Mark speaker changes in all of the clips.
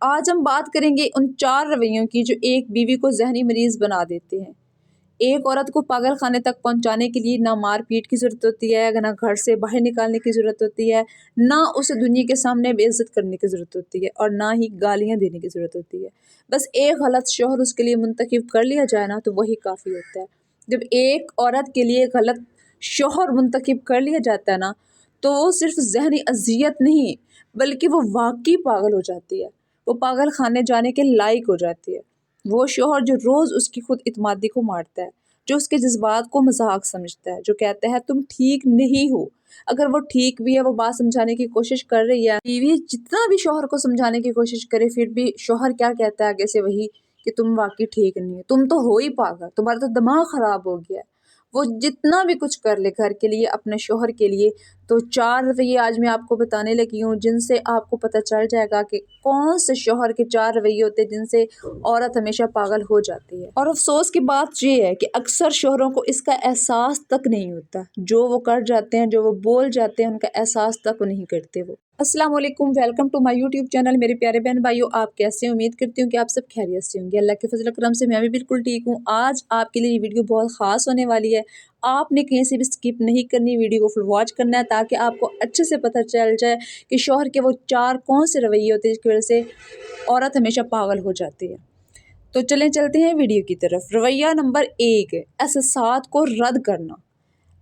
Speaker 1: آج ہم بات کریں گے ان 4 رویوں کی جو ایک بیوی کو ذہنی مریض بنا دیتے ہیں۔ ایک عورت کو پاگل خانے تک پہنچانے کے لیے نہ مار پیٹ کی ضرورت ہوتی ہے، نہ گھر سے باہر نکالنے کی ضرورت ہوتی ہے، نہ اسے دنیا کے سامنے بے عزت کرنے کی ضرورت ہوتی ہے، اور نہ ہی گالیاں دینے کی ضرورت ہوتی ہے۔ بس ایک غلط شوہر اس کے لیے منتخب کر لیا جائے نا تو وہی کافی ہوتا ہے۔ جب ایک عورت کے لیے غلط شوہر منتخب کر لیا جاتا ہے نا تو وہ صرف ذہنی اذیت نہیں بلکہ وہ واقعی پاگل ہو جاتی ہے، وہ پاگل خانے جانے کے لائق ہو جاتی ہے۔ وہ شوہر جو روز اس کی خود اعتمادی کو مارتا ہے، جو اس کے جذبات کو مذاق سمجھتا ہے، جو کہتا ہے تم ٹھیک نہیں ہو، اگر وہ ٹھیک بھی ہے، وہ بات سمجھانے کی کوشش کر رہی ہے، بیوی جتنا بھی شوہر کو سمجھانے کی کوشش کرے پھر بھی شوہر کیا کہتا ہے آگے سے وہی کہ تم واقعی ٹھیک نہیں ہے، تم تو ہو ہی پاگل، تمہارا تو دماغ خراب ہو گیا ہے۔ وہ جتنا بھی کچھ کر لے گھر کے لیے، اپنے شوہر کے لیے۔ تو 4 رویے آج میں آپ کو بتانے لگی ہوں جن سے آپ کو پتہ چل جائے گا کہ کون سے شوہر کے 4 رویے ہوتے ہیں جن سے عورت ہمیشہ پاگل ہو جاتی ہے۔ اور افسوس کی بات یہ ہے کہ اکثر شوہروں کو اس کا احساس تک نہیں ہوتا، جو وہ کر جاتے ہیں، جو وہ بول جاتے ہیں، ان کا احساس تک نہیں کرتے وہ۔ السلام علیکم، welcome to my YouTube channel. میرے پیارے بہن بھائیو، آپ کیسے ہیں؟ امید کرتی ہوں کہ آپ سب خیریت سے ہوں گے۔ اللہ کے فضل و کرم سے میں بھی بالکل ٹھیک ہوں۔ آج آپ کے لیے یہ ویڈیو بہت خاص ہونے والی ہے۔ آپ نے کہیں سے بھی اسکپ نہیں کرنی، ویڈیو کو فل واچ کرنا ہے تاکہ آپ کو اچھے سے پتہ چل جائے کہ شوہر کے وہ 4 کون سے رویے ہوتے ہیں جس کی وجہ سے عورت ہمیشہ پاگل ہو جاتی ہے۔ تو چلیں چلتے ہیں ویڈیو کی طرف۔ رویہ نمبر 1، احساسات کو رد کرنا۔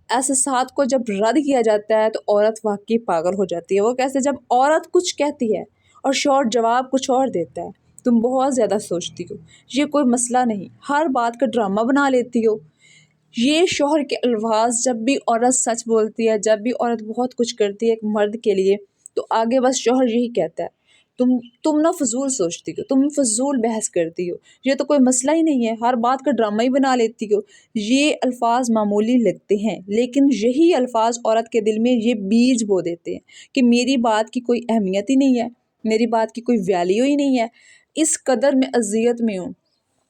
Speaker 1: احساسات کو جب رد کیا جاتا ہے تو عورت واقعی پاگل ہو جاتی ہے۔ وہ کیسے؟ جب عورت کچھ کہتی ہے اور شوہر جواب کچھ اور دیتا ہے، تم بہت زیادہ سوچتی ہو، یہ کوئی مسئلہ نہیں، ہر بات کا ڈرامہ بنا لیتی ہو۔ یہ شوہر کے الفاظ، جب بھی عورت سچ بولتی ہے، جب بھی عورت بہت کچھ کرتی ہے ایک مرد کے لیے تو آگے بس شوہر یہی کہتا ہے تم نہ فضول سوچتی ہو، تم فضول بحث کرتی ہو، یہ تو کوئی مسئلہ ہی نہیں ہے، ہر بات کا ڈرامہ ہی بنا لیتی ہو۔ یہ الفاظ معمولی لگتے ہیں لیکن یہی الفاظ عورت کے دل میں یہ بیج بو دیتے ہیں کہ میری بات کی کوئی اہمیت ہی نہیں ہے، میری بات کی کوئی ویلیو ہی نہیں ہے، اس قدر میں اذیت میں ہوں،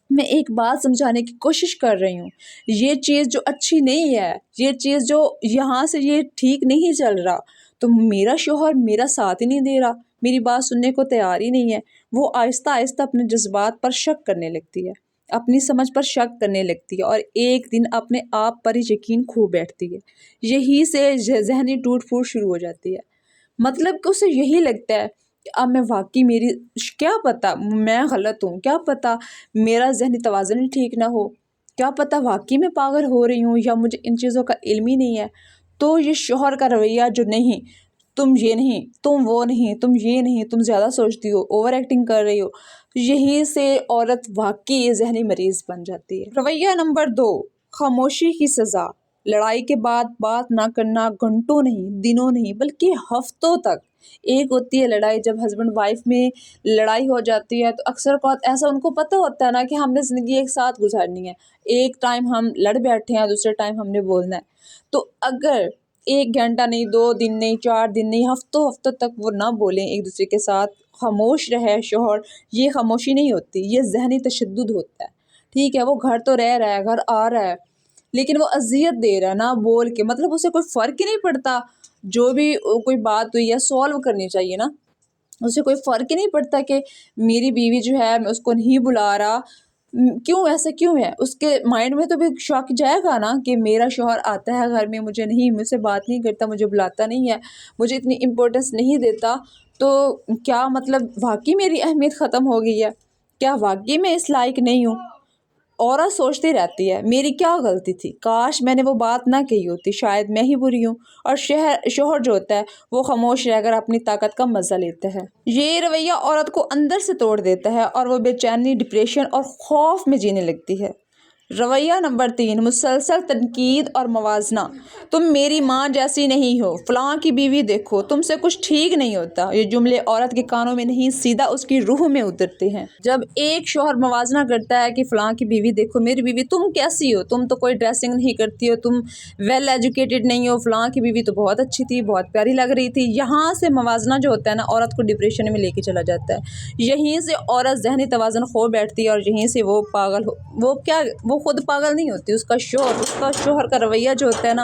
Speaker 1: میں ایک بات سمجھانے کی کوشش کر رہی ہوں، یہ چیز جو اچھی نہیں ہے، یہ چیز جو یہاں سے یہ ٹھیک نہیں چل رہا، تو میرا شوہر میرا ساتھ ہی نہیں دے رہا، میری بات سننے کو تیار ہی نہیں ہے۔ وہ آہستہ آہستہ اپنے جذبات پر شک کرنے لگتی ہے، اپنی سمجھ پر شک کرنے لگتی ہے، اور ایک دن اپنے آپ پر ہی یقین کھو بیٹھتی ہے۔ یہی سے ذہنی ٹوٹ پھوٹ شروع ہو جاتی ہے۔ مطلب کہ اسے یہی لگتا ہے کہ اب میں واقعی کیا پتا میں غلط ہوں، کیا پتا میرا ذہنی توازن ٹھیک نہ ہو، کیا پتا واقعی میں پاگل ہو رہی ہوں یا مجھے ان چیزوں کا علم ہی نہیں ہے۔ تو یہ شوہر کا رویہ جو نہیں، تم یہ نہیں، تم وہ نہیں، تم یہ نہیں، تم زیادہ سوچتی ہو، اوور ایکٹنگ کر رہی ہو، یہی سے عورت واقعی ذہنی مریض بن جاتی ہے۔ رویہ نمبر 2، خاموشی کی سزا۔ لڑائی کے بعد بات نہ کرنا، گھنٹوں نہیں، دنوں نہیں بلکہ ہفتوں تک۔ ایک ہوتی ہے لڑائی، جب ہسبینڈ وائف میں لڑائی ہو جاتی ہے تو اکثر اوقات ایسا ان کو پتہ ہوتا ہے نا کہ ہم نے زندگی ایک ساتھ گزارنی ہے، ایک ٹائم ہم لڑ بیٹھے ہیں، دوسرے ٹائم ہم نے بولنا ہے، تو اگر 1 گھنٹہ نہیں، 2 دن نہیں، 4 دن نہیں، ہفتوں تک وہ نہ بولیں ایک دوسرے کے ساتھ، خاموش رہے شوہر، یہ خاموشی نہیں ہوتی، یہ ذہنی تشدد ہوتا ہے۔ ٹھیک ہے، وہ گھر تو رہ رہا ہے، گھر آ رہا ہے لیکن وہ اذیت دے رہا ہے نہ بول کے، مطلب اسے کوئی فرق ہی نہیں پڑتا، جو بھی کوئی بات ہوئی ہے سولو کرنی چاہیے نا، اسے کوئی فرق ہی نہیں پڑتا کہ میری بیوی جو ہے میں اس کو نہیں بلا رہا، کیوں ایسا کیوں ہے؟ اس کے مائنڈ میں تو بھی شک جائے گا نا کہ میرا شوہر آتا ہے گھر میں، مجھ سے بات نہیں کرتا، مجھے بلاتا نہیں ہے، مجھے اتنی امپورٹنس نہیں دیتا، تو کیا مطلب واقعی میری اہمیت ختم ہو گئی ہے؟ کیا واقعی میں اس لائق نہیں ہوں؟ عورت سوچتی رہتی ہے میری کیا غلطی تھی، کاش میں نے وہ بات نہ کہی ہوتی، شاید میں ہی بری ہوں، اور شوہر جو ہوتا ہے وہ خاموش رہ کر اپنی طاقت کا مزہ لیتا ہے۔ یہ رویہ عورت کو اندر سے توڑ دیتا ہے اور وہ بے چینی، ڈپریشن اور خوف میں جینے لگتی ہے۔ رویہ نمبر 3، مسلسل تنقید اور موازنہ۔ تم میری ماں جیسی نہیں ہو، فلاں کی بیوی دیکھو، تم سے کچھ ٹھیک نہیں ہوتا، یہ جملے عورت کے کانوں میں نہیں سیدھا اس کی روح میں اترتے ہیں۔ جب ایک شوہر موازنہ کرتا ہے کہ فلاں کی بیوی دیکھو، میری بیوی تم کیسی ہو، تم تو کوئی ڈریسنگ نہیں کرتی ہو، تم ویل ایجوکیٹڈ نہیں ہو، فلاں کی بیوی تو بہت اچھی تھی، بہت پیاری لگ رہی تھی، یہاں سے موازنہ جو ہوتا ہے نا عورت کو ڈپریشن میں لے کے چلا جاتا ہے۔ یہیں سے عورت ذہنی توازن کھو بیٹھتی ہے اور یہیں سے وہ خود پاگل نہیں ہوتی، اس کا شوہر کا رویہ جو ہوتا ہے نا